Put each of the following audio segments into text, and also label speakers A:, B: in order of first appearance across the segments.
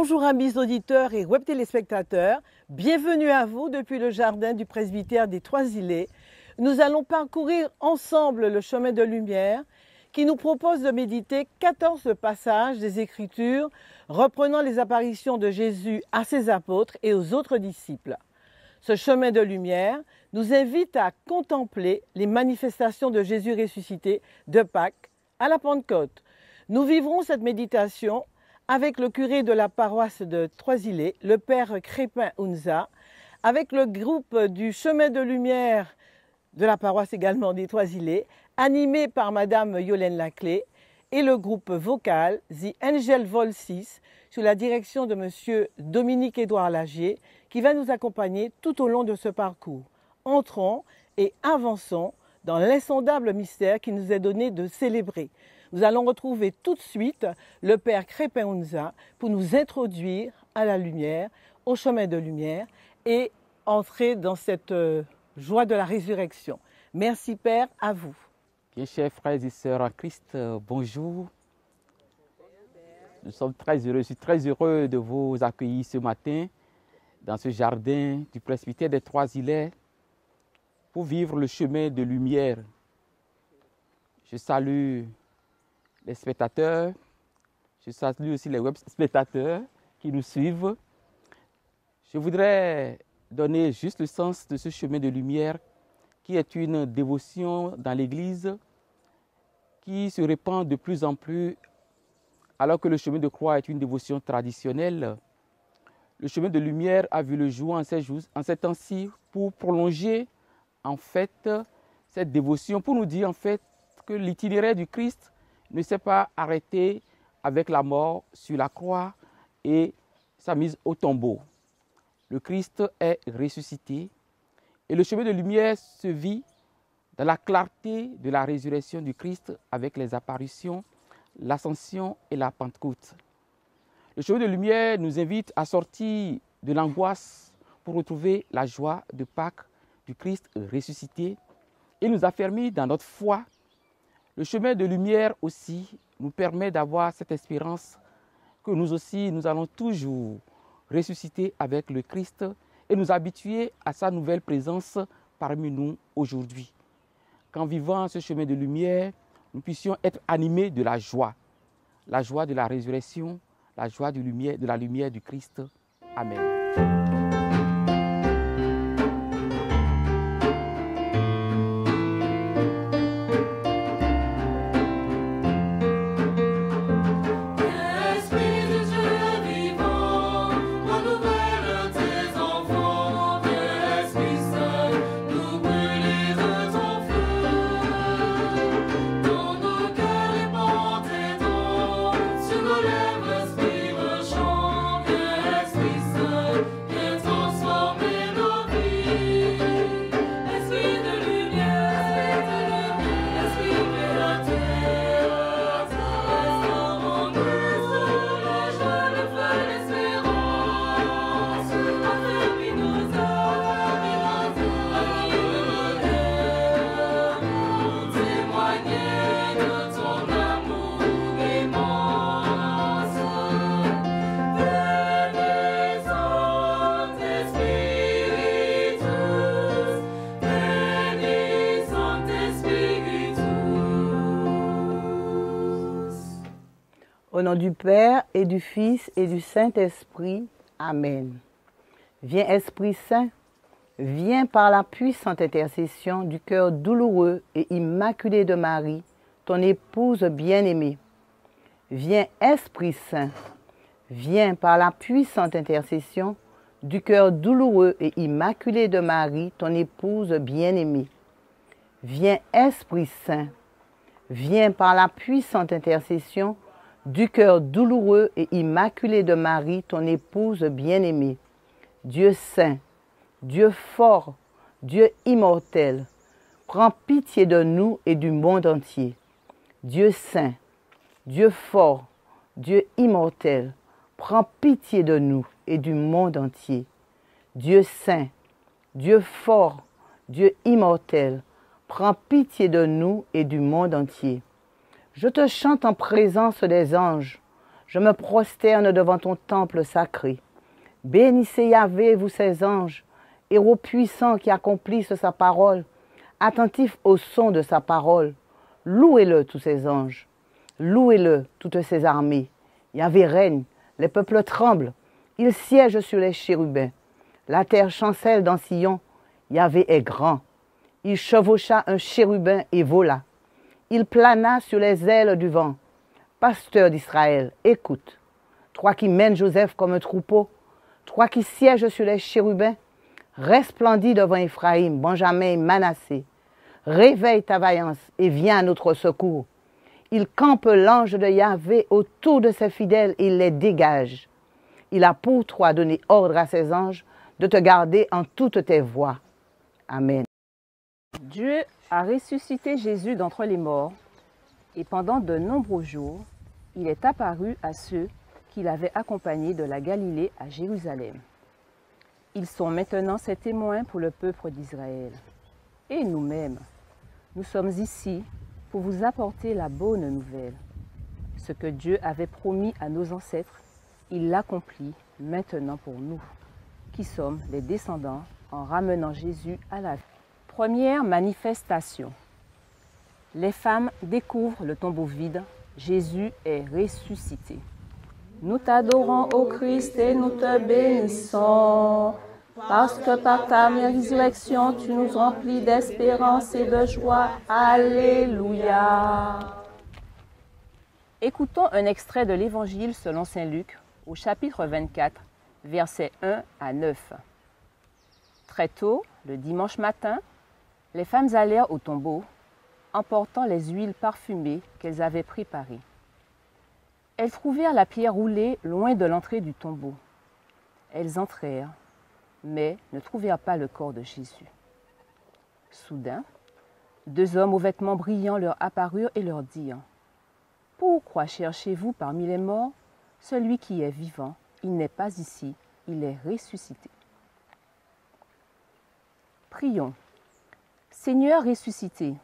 A: Bonjour amis auditeurs et web téléspectateurs, bienvenue à vous depuis le jardin du presbytère des Trois-Îlets. Nous allons parcourir ensemble le chemin de lumière qui nous propose de méditer 14 passages des Écritures reprenant les apparitions de Jésus à ses apôtres et aux autres disciples. Ce chemin de lumière nous invite à contempler les manifestations de Jésus ressuscité de Pâques à la Pentecôte. Nous vivrons cette méditation avec le curé de la paroisse de Trois-Îlets, le père Crépin Hunza, avec le groupe du chemin de lumière de la paroisse également des Trois-Îlets, animé par madame Yolène Laclé, et le groupe vocal The Angel Vol 6, sous la direction de monsieur Dominique-Édouard Lagier, qui va nous accompagner tout au long de ce parcours. Entrons et avançons dans l'insondable mystère qui nous est donné de célébrer. Nous allons retrouver tout de suite le père Crépin Hunza pour nous introduire à la lumière, au chemin de lumière et entrer dans cette joie de la résurrection. Merci Père, à vous.
B: Bien, chers frères et sœurs en Christ, bonjour. Nous sommes très heureux, je suis très heureux de vous accueillir ce matin dans ce jardin du presbytère des Trois-Îlets pour vivre le chemin de lumière. Je salue les spectateurs, je salue aussi les web spectateurs qui nous suivent. Je voudrais donner juste le sens de ce chemin de lumière qui est une dévotion dans l'Église qui se répand de plus en plus alors que le chemin de croix est une dévotion traditionnelle. Le chemin de lumière a vu le jour en ces temps-ci pour prolonger en fait cette dévotion, pour nous dire en fait que l'itinéraire du Christ ne s'est pas arrêté avec la mort sur la croix et sa mise au tombeau. Le Christ est ressuscité et le chemin de lumière se vit dans la clarté de la résurrection du Christ avec les apparitions, l'ascension et la Pentecôte. Le chemin de lumière nous invite à sortir de l'angoisse pour retrouver la joie de Pâques du Christ ressuscité et nous affermir dans notre foi. Le chemin de lumière aussi nous permet d'avoir cette espérance que nous aussi, nous allons toujours ressusciter avec le Christ et nous habituer à sa nouvelle présence parmi nous aujourd'hui. Qu'en vivant ce chemin de lumière, nous puissions être animés de la joie de la résurrection, la joie de la lumière du Christ. Amen.
C: Au nom du Père et du Fils et du Saint-Esprit. Amen. Viens Esprit Saint, viens par la puissante intercession du cœur douloureux et immaculé de Marie, ton épouse bien-aimée. Viens Esprit Saint, viens par la puissante intercession du cœur douloureux et immaculé de Marie, ton épouse bien-aimée. Viens Esprit Saint, viens par la puissante intercession du cœur douloureux et immaculé de Marie, ton épouse bien-aimée. Dieu saint, Dieu fort, Dieu immortel, prends pitié de nous et du monde entier. Dieu saint, Dieu fort, Dieu immortel, prends pitié de nous et du monde entier. Dieu saint, Dieu fort, Dieu immortel, prends pitié de nous et du monde entier. Je te chante en présence des anges, Je me prosterne devant ton temple sacré. Bénissez Yahvé, vous ses anges, héros puissants qui accomplissent sa parole, attentifs au son de sa parole. Louez-le, tous ses anges. Louez-le, toutes ses armées. Yahvé règne, les peuples tremblent. Il siège sur les chérubins. La terre chancelle dans Sion. Yahvé est grand. Il chevaucha un chérubin et vola. Il plana sur les ailes du vent. Pasteur d'Israël, écoute. Toi qui mènes Joseph comme un troupeau, toi qui sièges sur les chérubins, resplendis devant Éphraïm, Benjamin et Manassé. Réveille ta vaillance et viens à notre secours. Il campe l'ange de Yahvé autour de ses fidèles et il les dégage. Il a pour toi donné ordre à ses anges de te garder en toutes tes voies. Amen.
D: Dieu a ressuscité Jésus d'entre les morts et pendant de nombreux jours, il est apparu à ceux qu'il avait accompagnés de la Galilée à Jérusalem. Ils sont maintenant ses témoins pour le peuple d'Israël. Et nous-mêmes, nous sommes ici pour vous apporter la bonne nouvelle. Ce que Dieu avait promis à nos ancêtres, il l'accomplit maintenant pour nous, qui sommes les descendants en ramenant Jésus à la vie. Première manifestation. Les femmes découvrent le tombeau vide. Jésus est ressuscité. Nous t'adorons, ô Christ, et nous te bénissons, parce que par ta résurrection, tu nous remplis d'espérance et de joie. Alléluia. Écoutons un extrait de l'Évangile selon saint Luc, au chapitre 24, versets 1 à 9. Très tôt, le dimanche matin, les femmes allèrent au tombeau, emportant les huiles parfumées qu'elles avaient préparées. Elles trouvèrent la pierre roulée loin de l'entrée du tombeau. Elles entrèrent, mais ne trouvèrent pas le corps de Jésus. Soudain, deux hommes aux vêtements brillants leur apparurent et leur dirent : « Pourquoi cherchez-vous parmi les morts celui qui est vivant? Il n'est pas ici, il est ressuscité. » Prions. Seigneur ressuscité,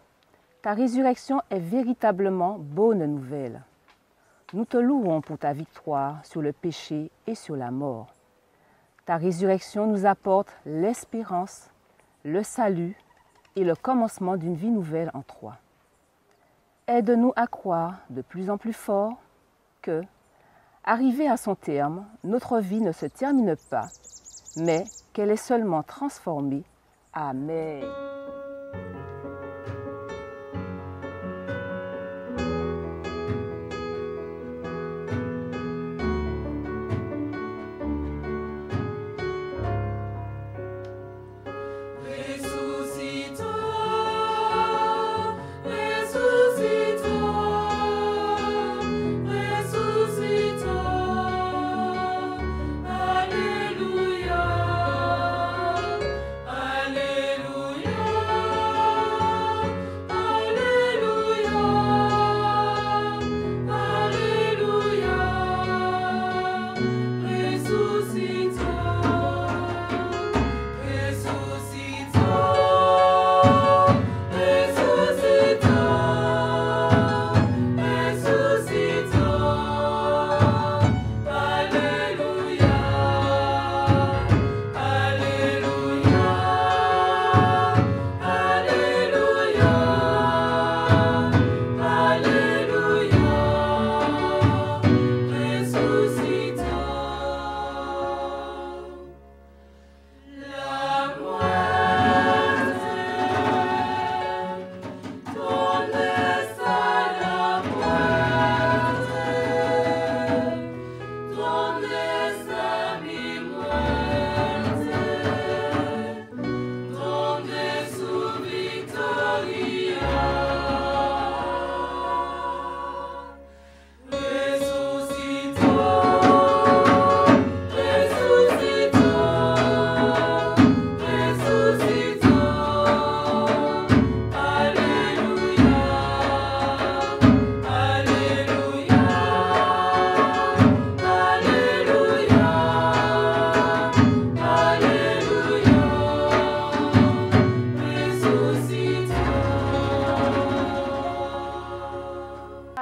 D: ta résurrection est véritablement bonne nouvelle. Nous te louons pour ta victoire sur le péché et sur la mort. Ta résurrection nous apporte l'espérance, le salut et le commencement d'une vie nouvelle en toi. Aide-nous à croire de plus en plus fort que, arrivée à son terme, notre vie ne se termine pas, mais qu'elle est seulement transformée. Amen.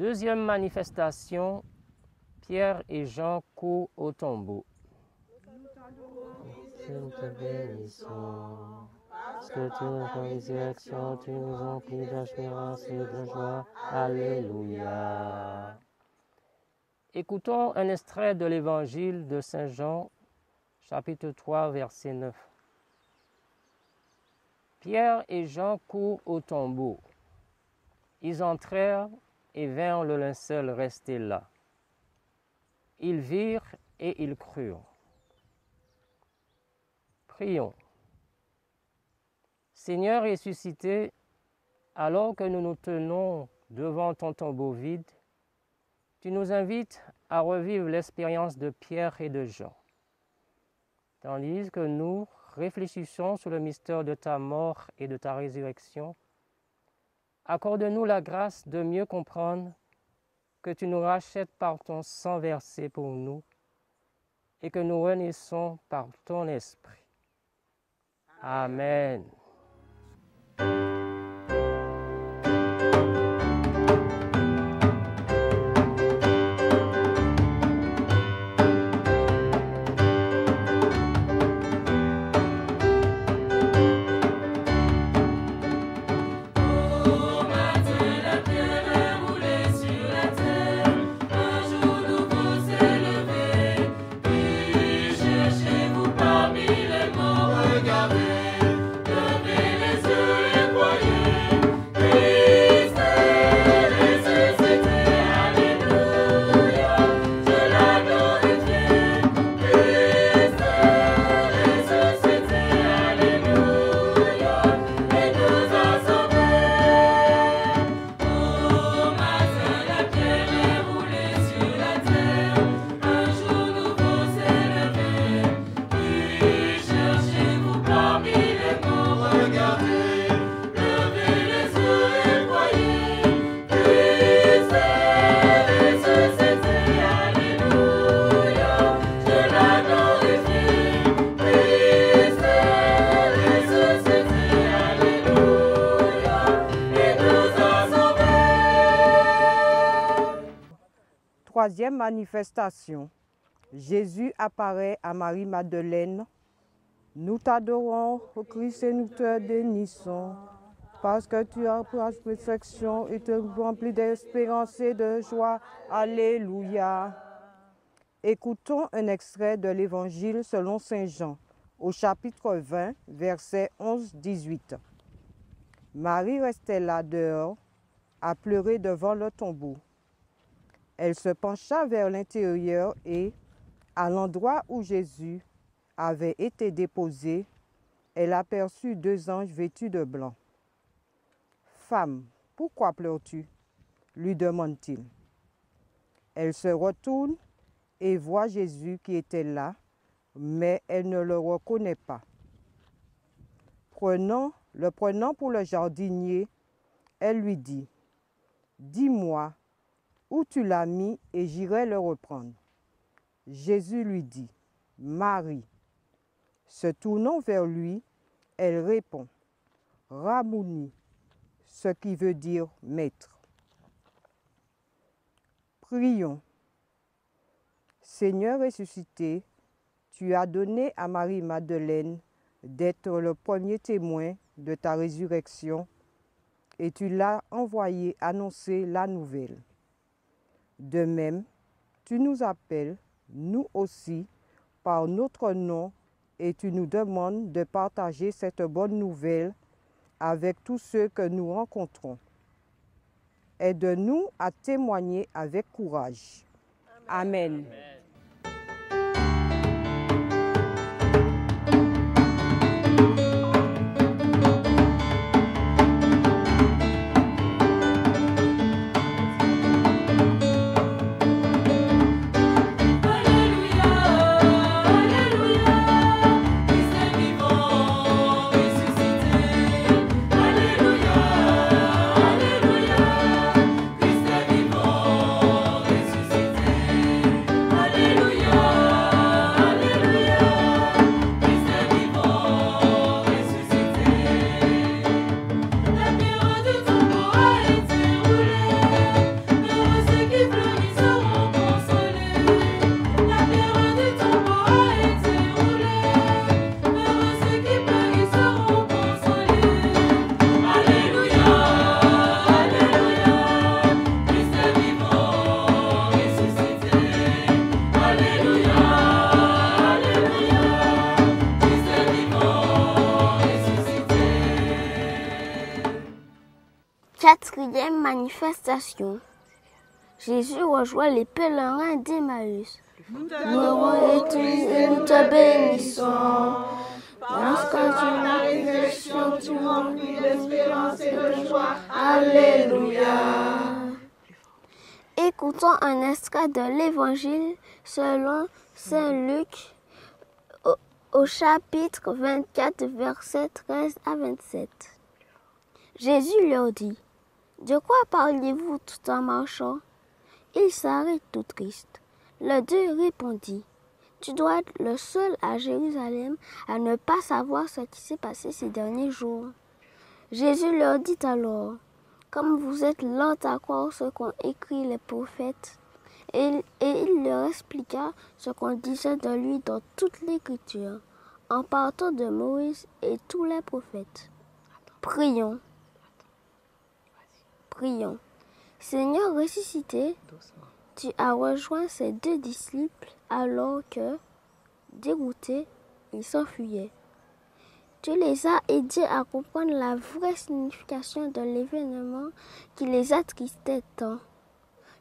E: Deuxième manifestation, Pierre et Jean courent au tombeau. Nous te bénissons, parce que tu nous as résurrection, tu nous emplis d'espérance et de joie. Alléluia. Écoutons un extrait de l'évangile de Saint Jean, chapitre 3, verset 9. Pierre et Jean courent au tombeau. Ils entrèrent et vinrent le linceul resté là. Ils virent et ils crurent. Prions. Seigneur ressuscité, alors que nous nous tenons devant ton tombeau vide, tu nous invites à revivre l'expérience de Pierre et de Jean. Tandis que nous réfléchissons sur le mystère de ta mort et de ta résurrection, accorde-nous la grâce de mieux comprendre que tu nous rachètes par ton sang versé pour nous et que nous renaissons par ton esprit. Amen.
F: Troisième manifestation. Jésus apparaît à Marie-Madeleine. Nous t'adorons, ô Christ, et nous te bénissons, parce que tu as pris la perfection et te remplis d'espérance et de joie. Alléluia. Écoutons un extrait de l'Évangile selon Saint Jean, au chapitre 20, versets 11-18. Marie restait là dehors, à pleurer devant le tombeau. Elle se pencha vers l'intérieur et, à l'endroit où Jésus avait été déposé, elle aperçut 2 anges vêtus de blanc. « Femme, pourquoi pleures-tu » lui demande-t-il. Elle se retourne et voit Jésus qui était là, mais elle ne le reconnaît pas. Le prenant pour le jardinier, elle lui dit, « Dis-moi, où tu l'as mis et j'irai le reprendre. » Jésus lui dit, « Marie. » Se tournant vers lui, elle répond, « Ramouni », ce qui veut dire « maître ». Prions. Seigneur ressuscité, tu as donné à Marie-Madeleine d'être le premier témoin de ta résurrection et tu l'as envoyé annoncer la nouvelle. De même, tu nous appelles, nous aussi, par notre nom et tu nous demandes de partager cette bonne nouvelle avec tous ceux que nous rencontrons. Aide-nous à témoigner avec courage. Amen. Amen.
G: Alléluia, 4e manifestation. Jésus rejoint les pèlerins d'Emmaüs. Nous t'adorons et nous te bénissons. Parce que tu la résurrection, tu remplis d'espérance et de joie. Alléluia. Écoutons un extrait de l'Évangile selon Saint Luc au chapitre 24, versets 13 à 27. Jésus leur dit: de quoi parliez-vous tout en marchant? Il s'arrête tout triste. Le deux répondit: tu dois être le seul à Jérusalem à ne pas savoir ce qui s'est passé ces derniers jours. Jésus leur dit alors: comme vous êtes lents à croire ce qu'ont écrit les prophètes. Et il leur expliqua ce qu'on disait de lui dans toute l'Écriture, en partant de Moïse et tous les prophètes. Prions. Prions. Seigneur ressuscité, tu as rejoint ces deux disciples alors que, dégoûtés, ils s'enfuyaient. Tu les as aidés à comprendre la vraie signification de l'événement qui les attristait tant.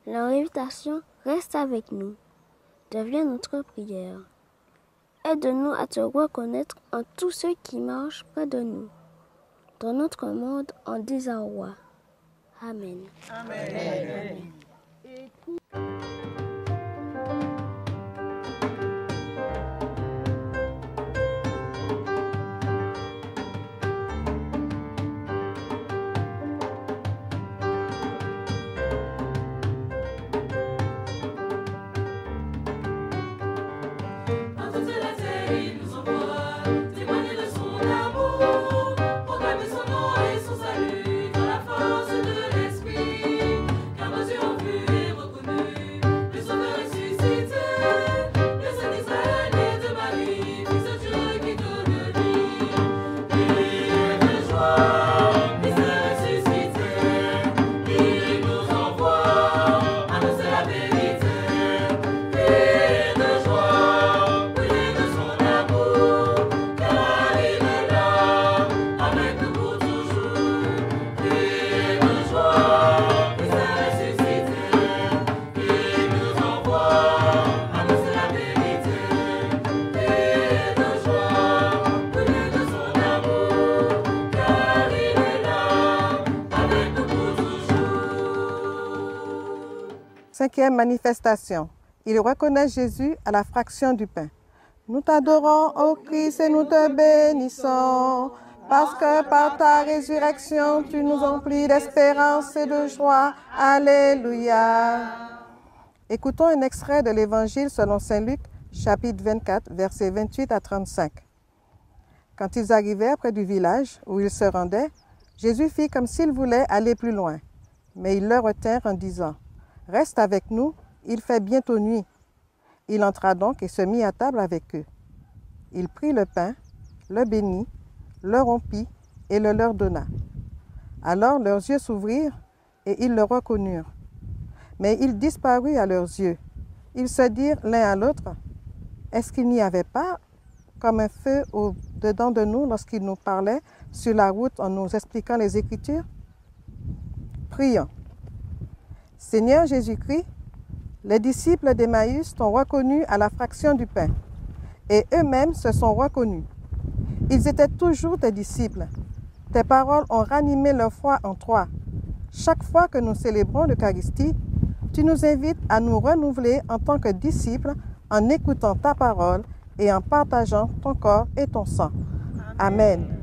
G: Leur invitation reste avec nous. Deviens notre prière. Aide-nous à te reconnaître en tous ceux qui marchent près de nous, dans notre monde en désarroi. Amen.
A: Amen.
G: Amen.
F: Cinquième manifestation. Il reconnaît Jésus à la fraction du pain. Nous t'adorons, ô Christ, et nous te bénissons, parce que par ta résurrection, tu nous emplis d'espérance et de joie. Alléluia. Écoutons un extrait de l'Évangile selon Saint Luc, chapitre 24, versets 28 à 35. Quand ils arrivèrent près du village où ils se rendaient, Jésus fit comme s'il voulait aller plus loin. Mais ils le retinrent en disant: reste avec nous, il fait bientôt nuit. Il entra donc et se mit à table avec eux. Il prit le pain, le bénit, le rompit et le leur donna. Alors leurs yeux s'ouvrirent et ils le reconnurent. Mais il disparut à leurs yeux. Ils se dirent l'un à l'autre: est-ce qu'il n'y avait pas comme un feu au-dedans de nous lorsqu'il nous parlait sur la route en nous expliquant les Écritures? Prions. Seigneur Jésus-Christ, les disciples d'Emmaüs t'ont reconnu à la fraction du pain, et eux-mêmes se sont reconnus. Ils étaient toujours tes disciples. Tes paroles ont ranimé leur foi en toi. Chaque fois que nous célébrons l'Eucharistie, tu nous invites à nous renouveler en tant que disciples en écoutant ta parole et en partageant ton corps et ton sang. Amen.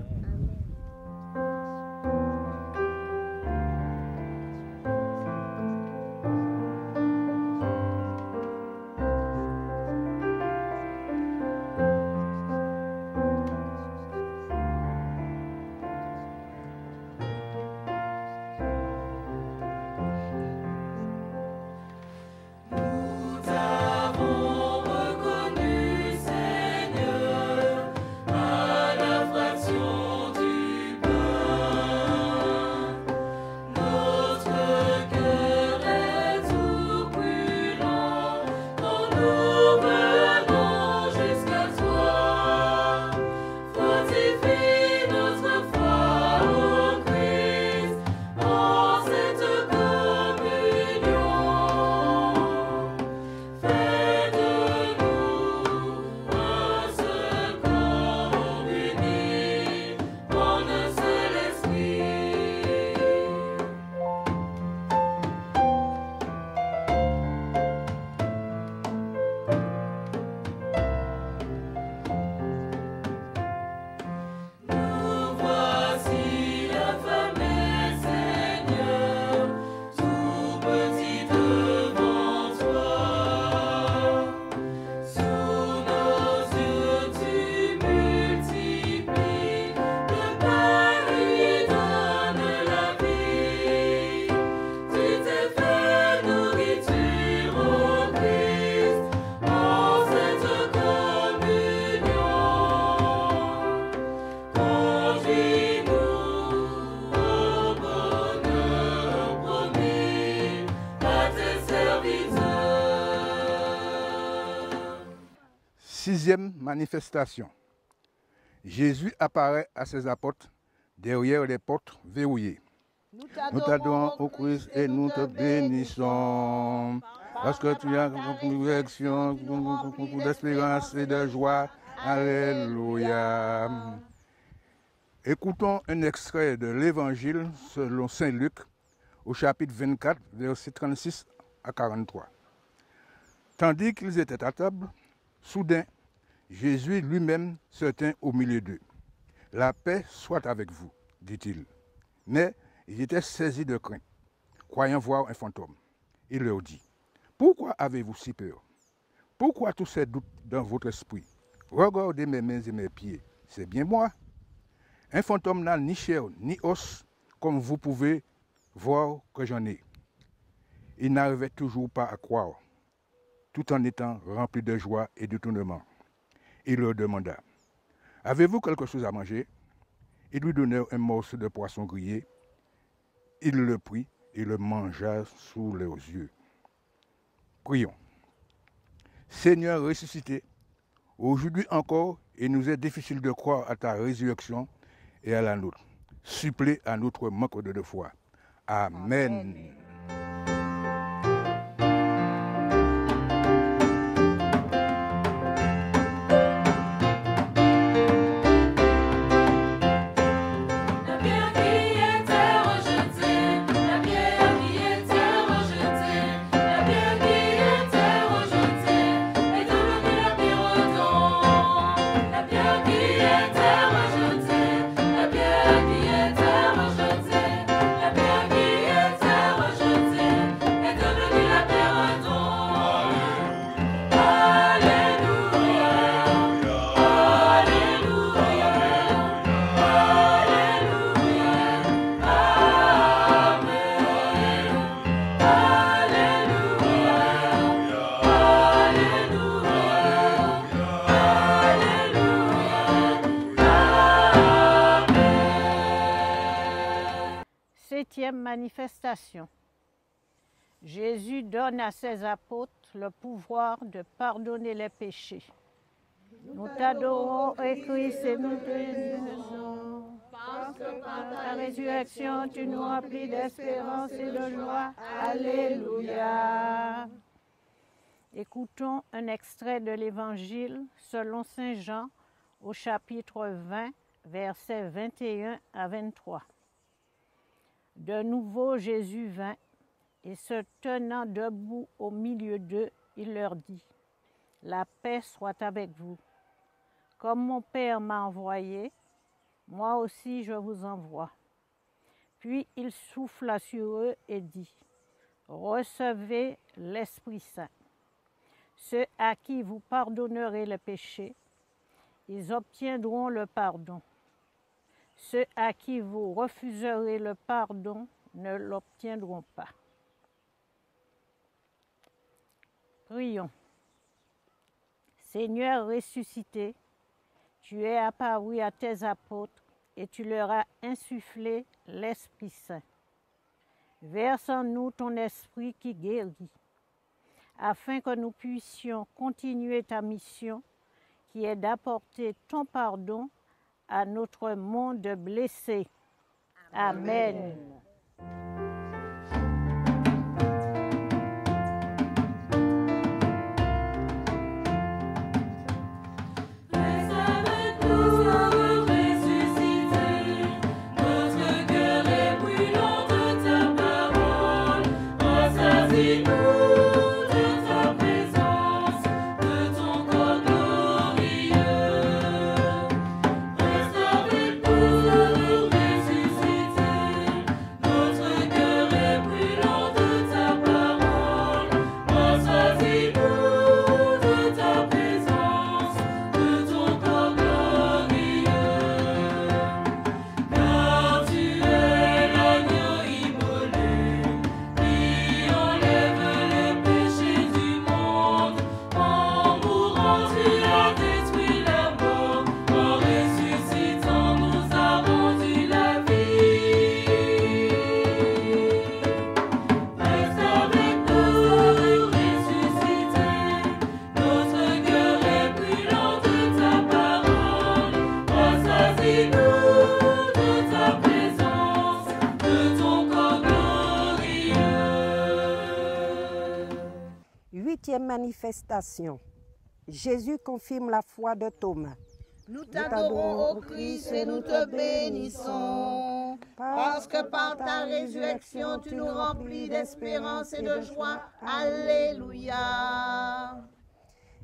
H: Reconnu, Seigneur, à la fraction Sixième manifestation. Jésus apparaît à ses apôtres derrière les portes verrouillées. Nous t'adorons au Christ et nous te bénissons. Parce que tu as une réaction d'espérance et de joie. Alléluia. Écoutons un extrait de l'Évangile selon Saint Luc au chapitre 24, versets 36 à 43. Tandis qu'ils étaient à table, soudain, Jésus lui-même se tint au milieu d'eux. « La paix soit avec vous, dit-il. » Mais ils étaient saisis de crainte, croyant voir un fantôme. Il leur dit, « Pourquoi avez-vous si peur? Pourquoi tous ces doutes dans votre esprit? Regardez mes mains et mes pieds, c'est bien moi. Un fantôme n'a ni chair ni os, comme vous pouvez voir que j'en ai. » Il n'arrivait toujours pas à croire, tout en étant rempli de joie et d'étonnement. Il leur demanda, « Avez-vous quelque chose à manger ?» Ils lui donnèrent un morceau de poisson grillé. Il le prit et le mangea sous leurs yeux. Prions. Seigneur ressuscité, aujourd'hui encore, il nous est difficile de croire à ta résurrection et à la nôtre. Supplée à notre manque de foi. Amen.
I: Septième manifestation. Jésus donne à ses apôtres le pouvoir de pardonner les péchés. Nous t'adorons, Christ, et nous te bénissons. Parce que par ta résurrection, tu nous remplis d'espérance et de joie. Alléluia. Écoutons un extrait de l'Évangile selon Saint Jean au chapitre 20, versets 21 à 23. De nouveau, Jésus vint et se tenant debout au milieu d'eux, il leur dit, « La paix soit avec vous. Comme mon Père m'a envoyé, moi aussi je vous envoie. » Puis il souffla sur eux et dit, « Recevez l'Esprit Saint. Ceux à qui vous pardonnerez le péché, ils obtiendront le pardon. Ceux à qui vous refuserez le pardon ne l'obtiendront pas. » Prions. Seigneur ressuscité, tu es apparu à tes apôtres et tu leur as insufflé l'Esprit Saint. Verse en nous ton esprit qui guérit, afin que nous puissions continuer ta mission qui est d'apporter ton pardon à notre monde blessé. Amen.
J: Le 8e manifestation. Jésus confirme la foi de Thomas.
K: Nous t'adorons, ô Christ, et nous te bénissons, parce que par ta résurrection, tu nous remplis d'espérance et de joie. Alléluia.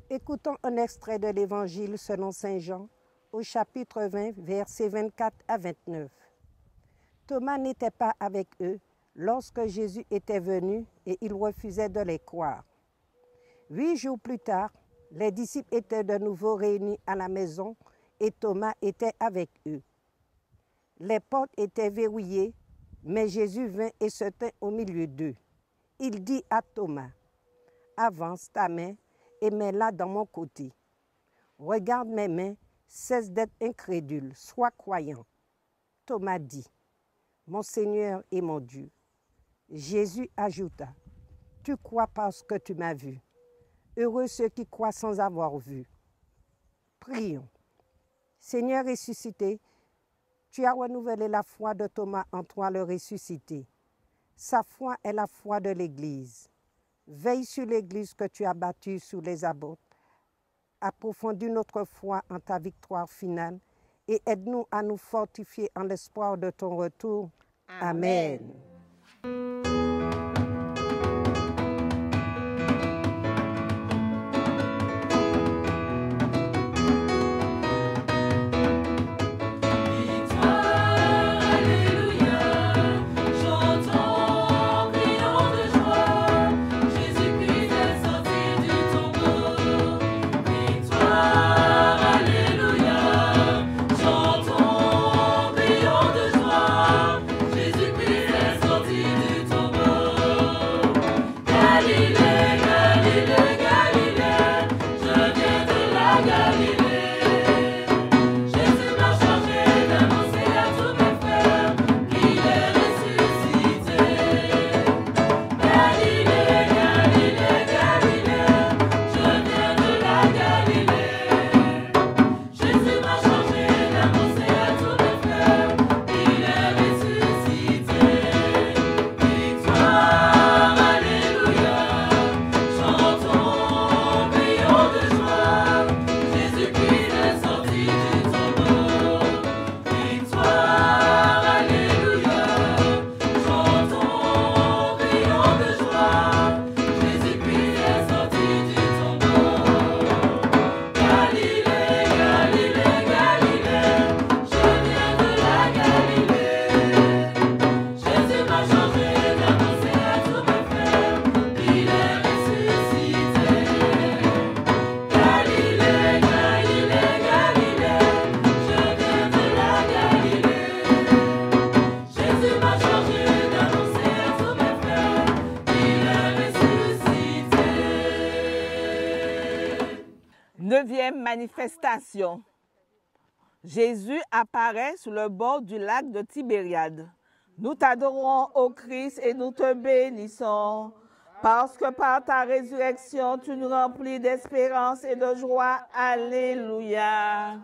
J: Écoutons un extrait de l'Évangile selon Saint Jean, au chapitre 20, versets 24 à 29. Thomas n'était pas avec eux lorsque Jésus était venu et il refusait de les croire. 8 jours plus tard, les disciples étaient de nouveau réunis à la maison et Thomas était avec eux. Les portes étaient verrouillées, mais Jésus vint et se tint au milieu d'eux. Il dit à Thomas, « Avance ta main et mets-la dans mon côté. Regarde mes mains, cesse d'être incrédule, sois croyant. » Thomas dit, « Mon Seigneur et mon Dieu. » Jésus ajouta, « Tu crois parce que tu m'as vu. Heureux ceux qui croient sans avoir vu. » Prions. Seigneur ressuscité, tu as renouvelé la foi de Thomas en toi le ressuscité. Sa foi est la foi de l'Église. Veille sur l'Église que tu as bâtie sous les apôtres. Approfondis notre foi en ta victoire finale et aide-nous à nous fortifier en l'espoir de ton retour. Amen.
A: Neuvième manifestation. Jésus apparaît sur le bord du lac de Tibériade. Nous t'adorons, ô Christ, et nous te bénissons, parce que par ta résurrection, tu nous remplis d'espérance et de joie. Alléluia.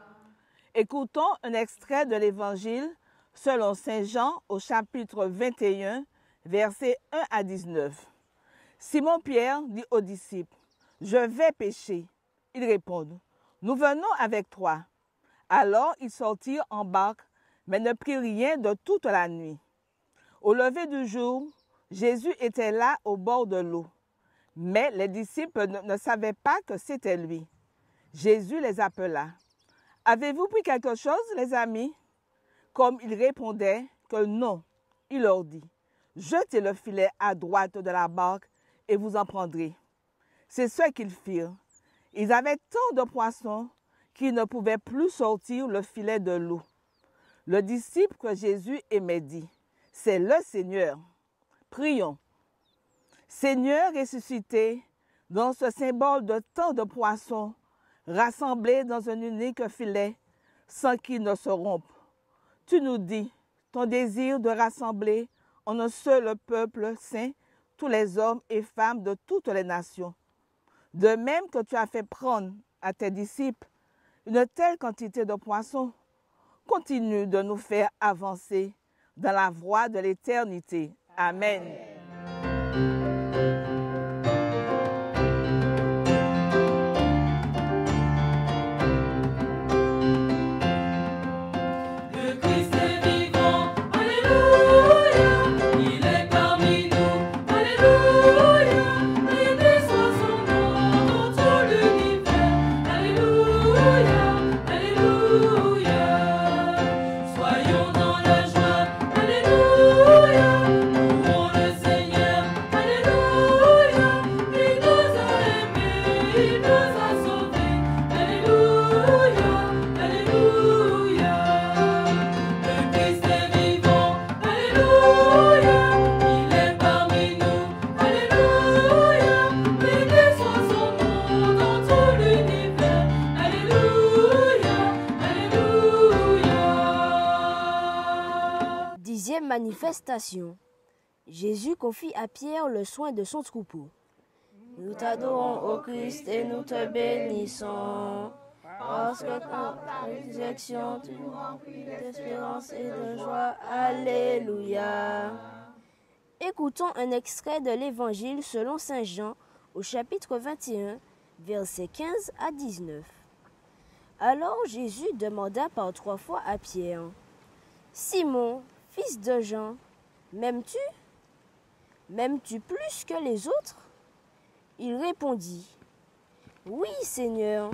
A: Écoutons un extrait de l'Évangile selon Saint Jean au chapitre 21, versets 1 à 19. Simon-Pierre dit aux disciples, « Je vais pêcher. » Ils répondent, « Nous venons avec toi. » Alors ils sortirent en barque, mais ne prirent rien de toute la nuit. Au lever du jour, Jésus était là au bord de l'eau, mais les disciples ne savaient pas que c'était lui. Jésus les appela. « Avez-vous pris quelque chose, les amis ?» Comme ils répondaient que non, il leur dit, « Jetez le filet à droite de la barque et vous en prendrez. » C'est ce qu'ils firent. Ils avaient tant de poissons qu'ils ne pouvaient plus sortir le filet de l'eau. Le disciple que Jésus aimait dit, « C'est le Seigneur. » Prions. Seigneur ressuscité, dans ce symbole de tant de poissons, rassemblés dans un unique filet, sans qu'ils ne se rompent, tu nous dis ton désir de rassembler en un seul peuple saint tous les hommes et femmes de toutes les nations. De même que tu as fait prendre à tes disciples une telle quantité de poissons, continue de nous faire avancer dans la voie de l'éternité. Amen.
G: manifestation, Jésus confie à Pierre le soin de son troupeau. Nous t'adorons, ô Christ, et nous te bénissons, parce que par ta résurrection, tu nous remplis d'espérance et de joie. Alléluia. Écoutons un extrait de l'Évangile selon saint Jean, au chapitre 21, versets 15 à 19. Alors Jésus demanda par 3 fois à Pierre, « Simon, fils de Jean, m'aimes-tu? M'aimes-tu plus que les autres ?» Il répondit, « Oui, Seigneur,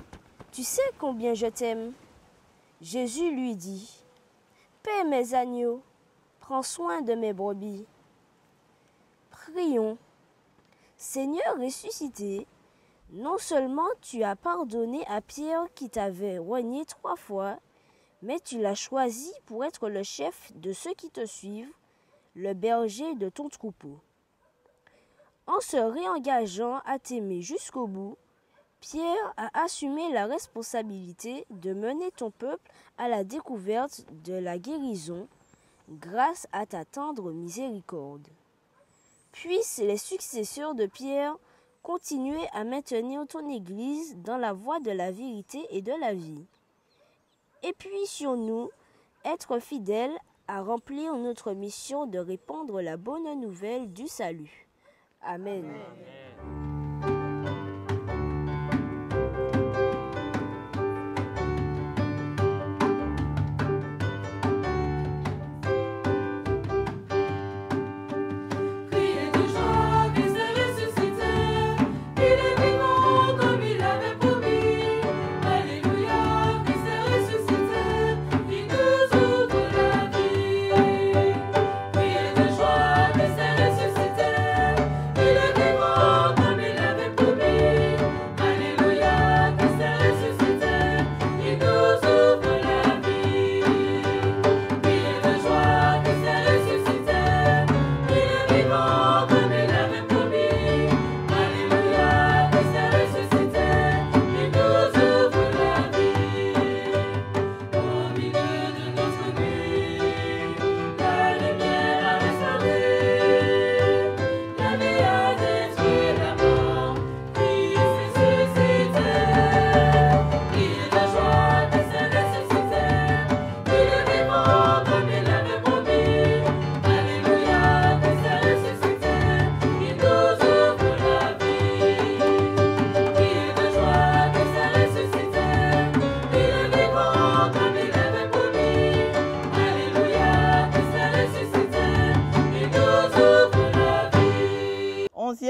G: tu sais combien je t'aime. » Jésus lui dit, « Paie mes agneaux, prends soin de mes brebis. » Prions. Seigneur ressuscité, non seulement tu as pardonné à Pierre qui t'avait renié 3 fois, mais tu l'as choisi pour être le chef de ceux qui te suivent, le berger de ton troupeau. En se réengageant à t'aimer jusqu'au bout, Pierre a assumé la responsabilité de mener ton peuple à la découverte de la guérison grâce à ta tendre miséricorde. Puissent les successeurs de Pierre continuer à maintenir ton Église dans la voie de la vérité et de la vie. Et puissions-nous être fidèles à remplir notre mission de répandre la bonne nouvelle du salut. Amen.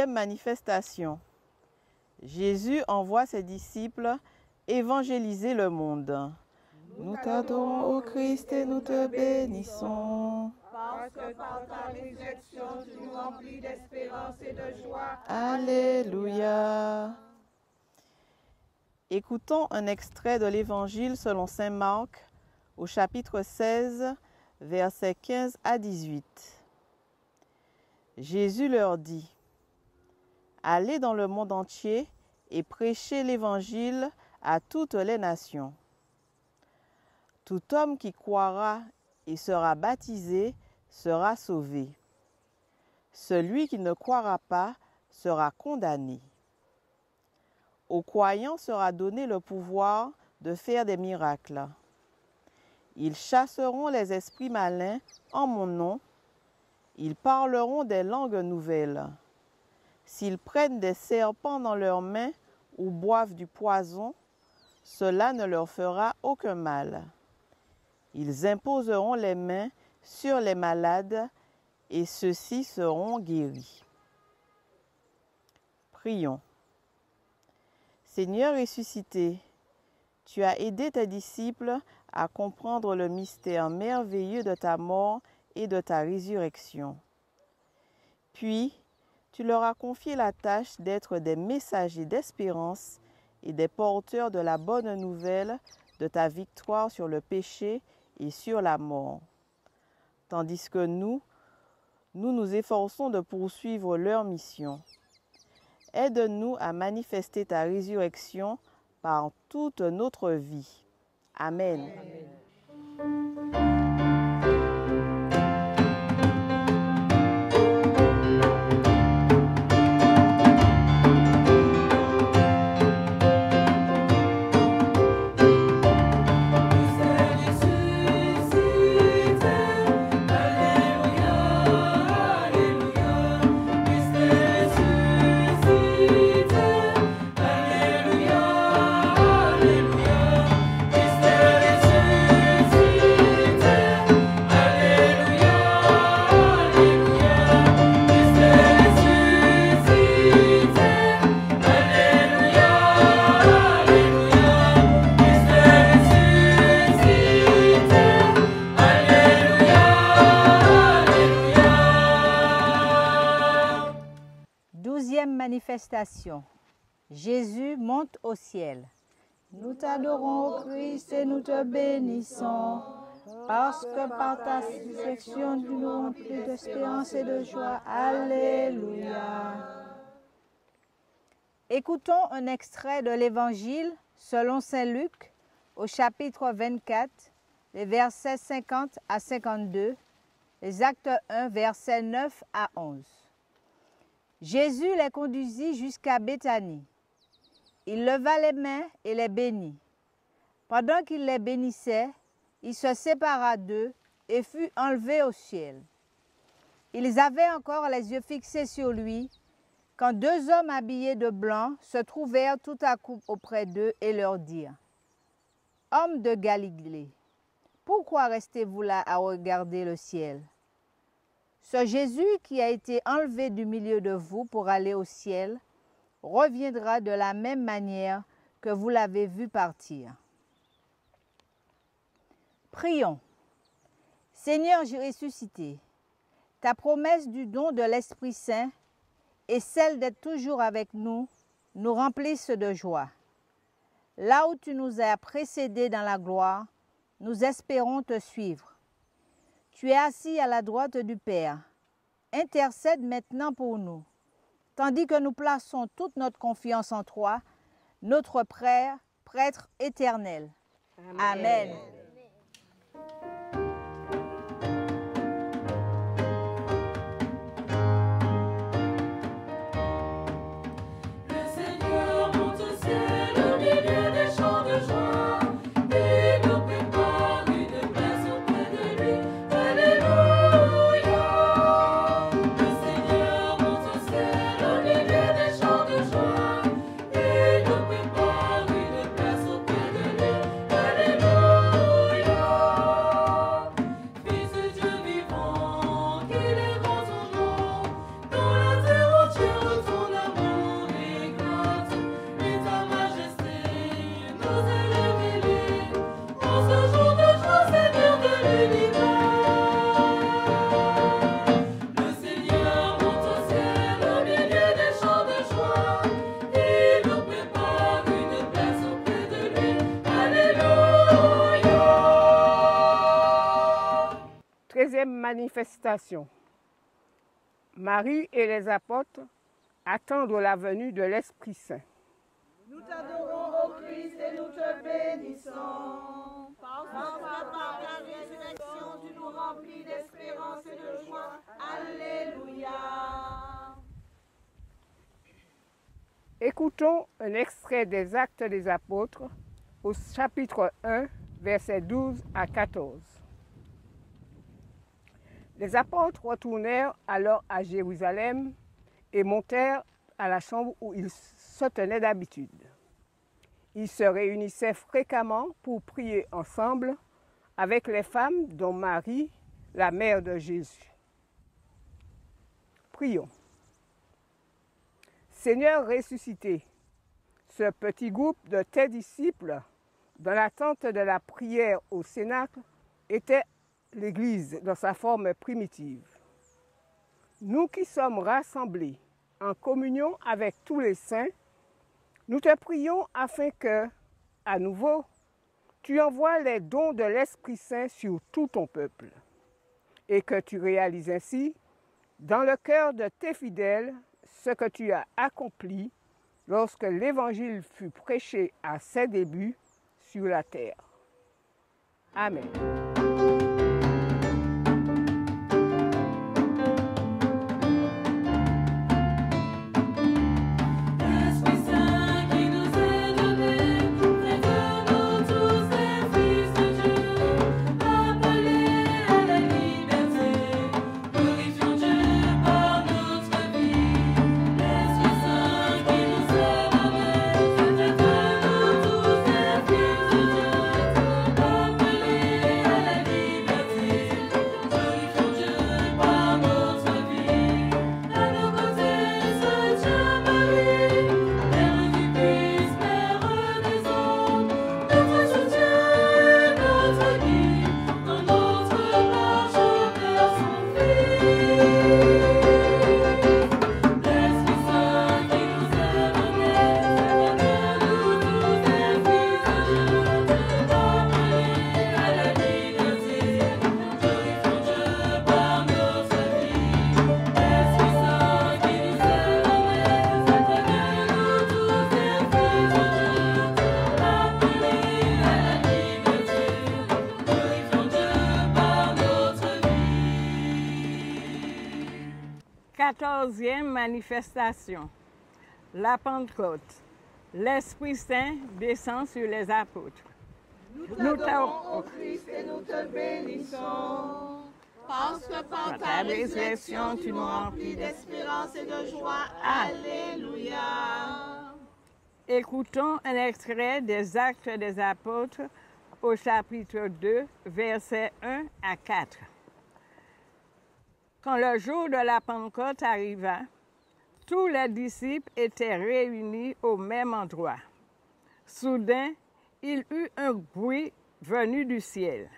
L: Manifestation. Jésus envoie ses disciples évangéliser le monde. Nous t'adorons, ô Christ, et nous te bénissons.
K: Parce que par ta résurrection, tu nous remplis d'espérance et de joie.
L: Alléluia. Écoutons un extrait de l'Évangile selon saint Marc, au chapitre 16, versets 15 à 18. Jésus leur dit, « Allez dans le monde entier et prêchez l'Évangile à toutes les nations. Tout homme qui croira et sera baptisé sera sauvé. Celui qui ne croira pas sera condamné. Aux croyants sera donné le pouvoir de faire des miracles. Ils chasseront les esprits malins en mon nom. Ils parleront des langues nouvelles. S'ils prennent des serpents dans leurs mains ou boivent du poison, cela ne leur fera aucun mal. Ils imposeront les mains sur les malades et ceux-ci seront guéris. » Prions. Seigneur ressuscité, tu as aidé tes disciples à comprendre le mystère merveilleux de ta mort et de ta résurrection. Puis, tu leur as confié la tâche d'être des messagers d'espérance et des porteurs de la bonne nouvelle de ta victoire sur le péché et sur la mort. Tandis que nous nous efforçons de poursuivre leur mission. Aide-nous à manifester ta résurrection par toute notre vie. Amen. Amen.
I: Troisième manifestation. Jésus monte au ciel.
K: Nous t'adorons, ô Christ, et nous te bénissons, parce que par ta résurrection, tu nous remplis d'espérance et de joie. Alléluia.
I: Écoutons un extrait de l'Évangile selon saint Luc, au chapitre 24, les versets 50 à 52, les actes 1, versets 9 à 11. Jésus les conduisit jusqu'à Béthanie. Il leva les mains et les bénit. Pendant qu'il les bénissait, il se sépara d'eux et fut enlevé au ciel. Ils avaient encore les yeux fixés sur lui, quand deux hommes habillés de blanc se trouvèrent tout à coup auprès d'eux et leur dirent: « Hommes de Galilée, pourquoi restez-vous là à regarder le ciel? Ce Jésus qui a été enlevé du milieu de vous pour aller au ciel reviendra de la même manière que vous l'avez vu partir. » Prions. Seigneur ressuscité, ta promesse du don de l'Esprit Saint et celle d'être toujours avec nous nous remplissent de joie. Là où tu nous as précédés dans la gloire, nous espérons te suivre. Tu es assis à la droite du Père. Intercède maintenant pour nous, tandis que nous plaçons toute notre confiance en toi, notre prêtre éternel. Amen.
M: Manifestation. Marie et les apôtres attendent la venue de l'Esprit Saint.
K: Nous t'adorons, ô Christ, et nous te bénissons, parce que par ta résurrection, tu nous remplis d'espérance et de joie. Alléluia.
M: Écoutons un extrait des Actes des Apôtres au chapitre 1, versets 12 à 14. Les apôtres retournèrent alors à Jérusalem et montèrent à la chambre où ils se tenaient d'habitude. Ils se réunissaient fréquemment pour prier ensemble avec les femmes, dont Marie, la mère de Jésus. Prions. Seigneur ressuscité, ce petit groupe de tes disciples, dans l'attente de la prière au Cénacle, était l'Église dans sa forme primitive. Nous qui sommes rassemblés en communion avec tous les saints, nous te prions afin que, à nouveau, tu envoies les dons de l'Esprit Saint sur tout ton peuple et que tu réalises ainsi, dans le cœur de tes fidèles, ce que tu as accompli lorsque l'Évangile fut prêché à ses débuts sur la terre. Amen.
K: Alléluia.
I: 14e manifestation, la Pentecôte. L'Esprit Saint descend sur les apôtres.
K: Nous t'adorons, ô Christ, et nous te bénissons. Parce que par ta résurrection, tu nous remplis d'espérance et de joie. Alléluia.
I: Écoutons un extrait des Actes des Apôtres au chapitre 2, versets 1 à 4. Quand le jour de la Pentecôte arriva, tous les disciples étaient réunis au même endroit. Soudain, il eut un bruit venu du ciel.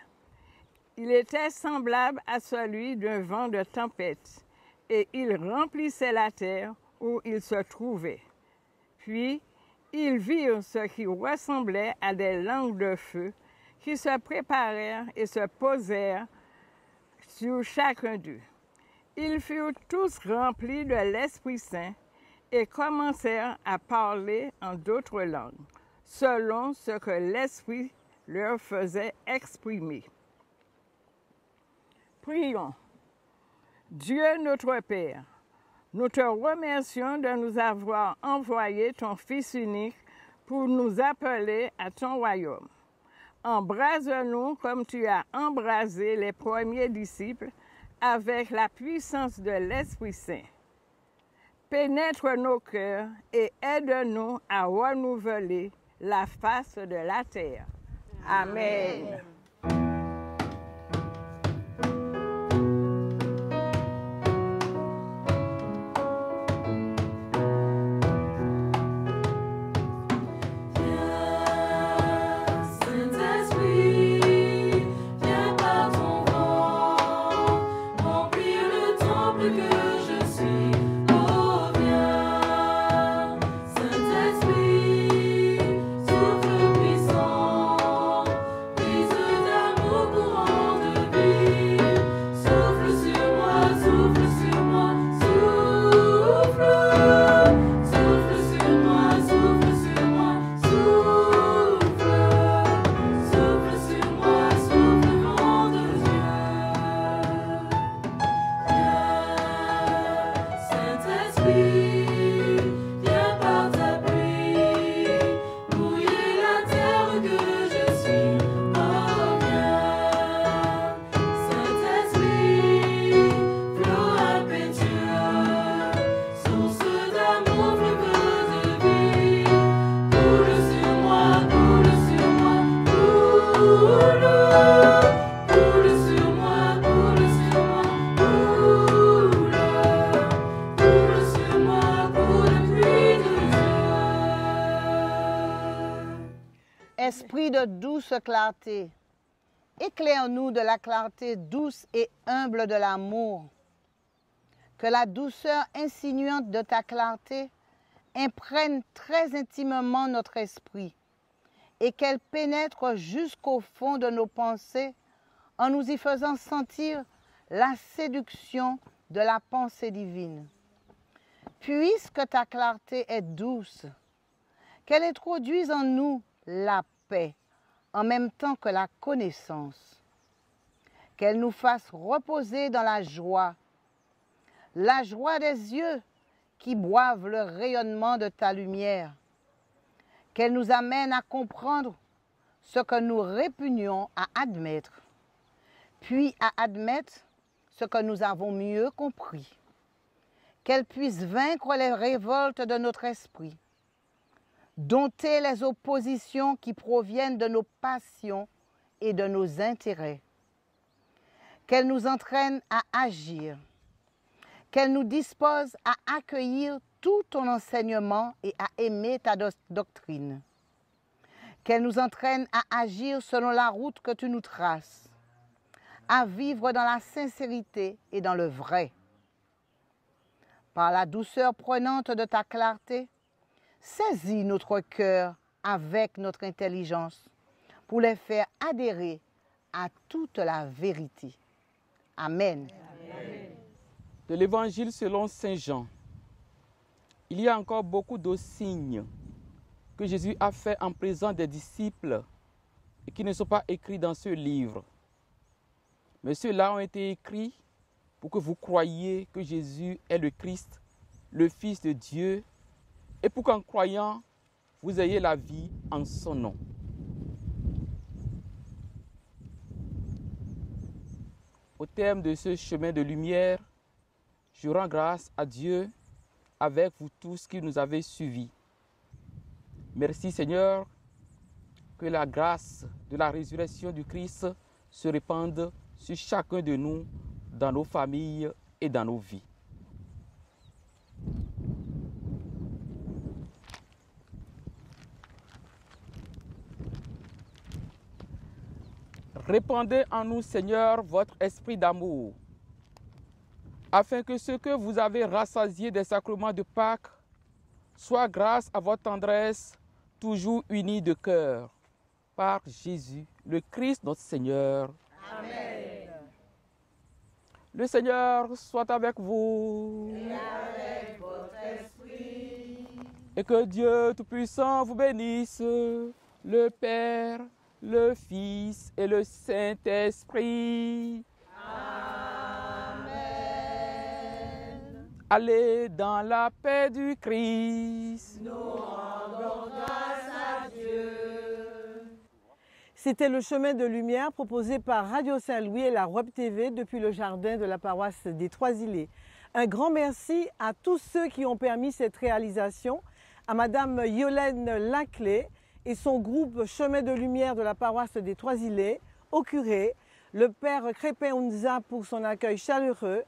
I: Il était semblable à celui d'un vent de tempête, et il remplissait la terre où ils se trouvaient. Puis, ils virent ce qui ressemblait à des langues de feu qui se préparèrent et se posèrent sur chacun d'eux. Ils furent tous remplis de l'Esprit Saint et commencèrent à parler en d'autres langues, selon ce que l'Esprit leur faisait exprimer. Prions. Dieu notre Père, nous te remercions de nous avoir envoyé ton Fils unique pour nous appeler à ton royaume. Embrase-nous comme tu as embrasé les premiers disciples avec la puissance de l'Esprit Saint. Pénètre nos cœurs et aide-nous à renouveler la face de la terre. Amen.
C: Esprit de douce clarté, éclaire-nous de la clarté douce et humble de l'amour. Que la douceur insinuante de ta clarté imprègne très intimement notre esprit et qu'elle pénètre jusqu'au fond de nos pensées en nous y faisant sentir la séduction de la pensée divine. Puisque ta clarté est douce, qu'elle introduise en nous la paix en même temps que la connaissance, qu'elle nous fasse reposer dans la joie des yeux qui boivent le rayonnement de ta lumière, qu'elle nous amène à comprendre ce que nous répugnions à admettre, puis à admettre ce que nous avons mieux compris, qu'elle puisse vaincre les révoltes de notre esprit, dompter les oppositions qui proviennent de nos passions et de nos intérêts, qu'elle nous entraîne à agir, qu'elle nous dispose à accueillir tout ton enseignement et à aimer ta doctrine, qu'elle nous entraîne à agir selon la route que tu nous traces, à vivre dans la sincérité et dans le vrai. Par la douceur prenante de ta clarté, saisis notre cœur avec notre intelligence pour les faire adhérer à toute la vérité. Amen.
B: Amen. De l'Évangile selon Saint Jean. Il y a encore beaucoup de signes que Jésus a fait en présence des disciples et qui ne sont pas écrits dans ce livre. Mais ceux-là ont été écrits pour que vous croyiez que Jésus est le Christ, le Fils de Dieu, et pour qu'en croyant, vous ayez la vie en son nom. Au terme de ce chemin de lumière, je rends grâce à Dieu avec vous tous qui nous avez suivis. Merci Seigneur, que la grâce de la résurrection du Christ se répande sur chacun de nous, dans nos familles et dans nos vies. Répandez en nous, Seigneur, votre esprit d'amour, afin que ce que vous avez rassasié des sacrements de Pâques soit grâce à votre tendresse, toujours unie de cœur, par Jésus, le Christ notre Seigneur.
K: Amen.
B: Le Seigneur soit avec vous.
K: Et avec votre esprit.
B: Et que Dieu Tout-Puissant vous bénisse, le Père, le Fils et le Saint-Esprit.
K: Amen.
B: Allez dans la paix du Christ.
K: Nous rendons grâce à Dieu.
A: C'était le chemin de lumière proposé par Radio Saint-Louis et la Web TV depuis le jardin de la paroisse des Trois-Îlets. Un grand merci à tous ceux qui ont permis cette réalisation, à Madame Yolène Laclé et son groupe Chemin de Lumière de la paroisse des Trois-Îlets, au curé, le Père Crépin-Unza pour son accueil chaleureux,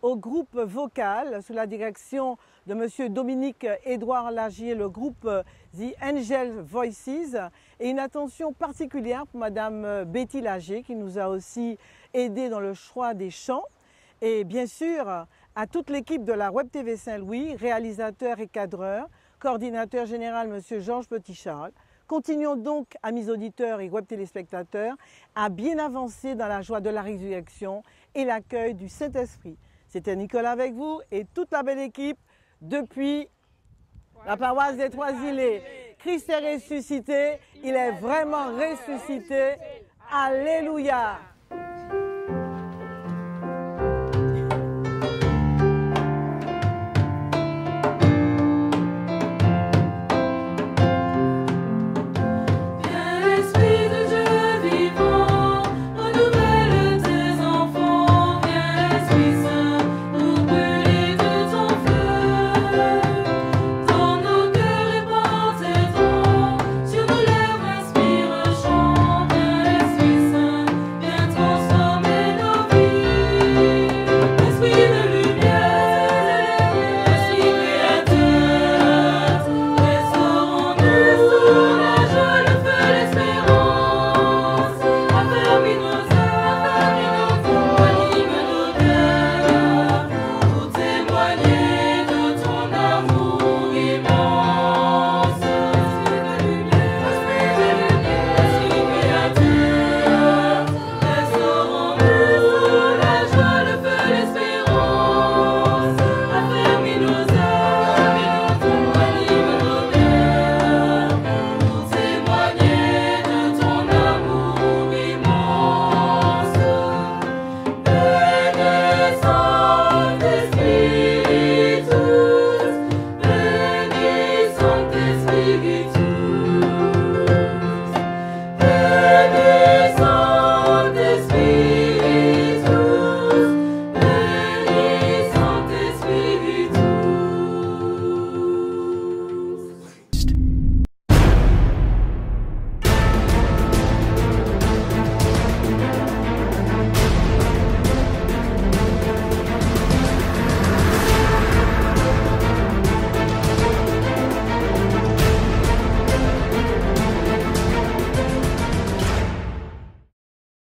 A: au groupe vocal sous la direction de M. Dominique Édouard Lagier, le groupe The Angel Voices, et une attention particulière pour Mme Betty Lagier qui nous a aussi aidé dans le choix des chants, et bien sûr à toute l'équipe de la Web TV Saint-Louis, réalisateur et cadreur, coordinateur général M. Georges Petit-Charles. Continuons donc, amis auditeurs et web téléspectateurs, à bien avancer dans la joie de la résurrection et l'accueil du Saint-Esprit. C'était Nicolas avec vous et toute la belle équipe depuis la paroisse des Trois-Îlets. Christ est ressuscité, il est vraiment ressuscité. Alléluia.